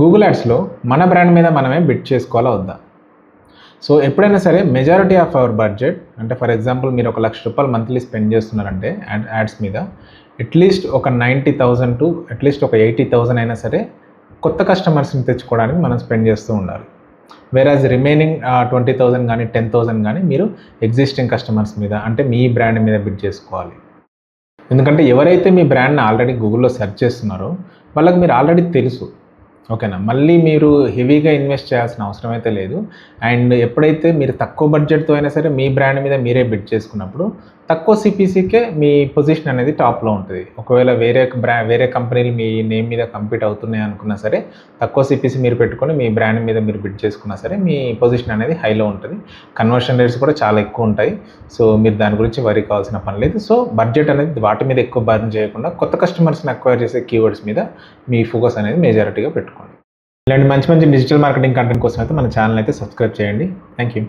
Google యాడ్స్లో మన brand మీద మనమే బిడ్ చేసుకోవాలా వద్దా? సో ఎప్పుడైనా సరే మెజారిటీ ఆఫ్ అవర్ బడ్జెట్ అంటే ఫర్ ఎగ్జాంపుల్ మీరు ఒక ₹1,00,000 మంత్లీ స్పెండ్ చేస్తున్నారంటే యాడ్స్ మీద అట్లీస్ట్ ఒక 90,000 టు అట్లీస్ట్ ఒక 80,000 అయినా సరే కొత్త కస్టమర్స్ని తెచ్చుకోవడానికి మనం స్పెండ్ చేస్తూ ఉండాలి. వేరాజ్ రిమైనింగ్ 20,000 కానీ 10,000 కానీ మీరు ఎగ్జిస్టింగ్ కస్టమర్స్ మీద అంటే మీ బ్రాండ్ మీద బిడ్ చేసుకోవాలి. ఎందుకంటే ఎవరైతే మీ బ్రాండ్ని ఆల్రెడీ గూగుల్లో సెర్చ్ చేస్తున్నారో వాళ్ళకి మీరు ఆల్రెడీ తెలుసు. ఓకేనా, మళ్ళీ మీరు హెవీగా ఇన్వెస్ట్ చేయాల్సిన అవసరం అయితే లేదు. అండ్ ఎప్పుడైతే మీరు తక్కువ బడ్జెట్తో అయినా సరే మీ బ్రాండ్ మీద మీరే బిడ్ చేసుకున్నప్పుడు తక్కువ సిపిసికే మీ పొజిషన్ అనేది టాప్లో ఉంటుంది. ఒకవేళ వేరే కంపెనీలు మీ నేమ్ మీద కంపీట్ అవుతున్నాయి అనుకున్నా సరే తక్కువ సిపిసి మీరు పెట్టుకొని మీ బ్రాండ్ మీద మీరు బిడ్ చేసుకున్నా సరే మీ పొజిషన్ అనేది హైలో ఉంటుంది. కన్వర్షన్ రేట్స్ కూడా చాలా ఎక్కువ ఉంటాయి. సో మీరు దాని గురించి వరీ కావాల్సిన పని లేదు. సో బడ్జెట్ అనేది వాటి మీద ఎక్కువ బర్న్ చేయకుండా కొత్త కస్టమర్స్ని అక్వైర్ చేసే కీవర్డ్స్ మీద మీ ఫోకస్ అనేది మెజారిటీగా పెట్టుకోండి. ఇలాంటి మంచి మంచి డిజిటల్ మార్కెటింగ్ కంటెంట్ కోసం అయితే మన ఛానల్ అయితే సబ్స్క్రైబ్ చేయండి. Thank you.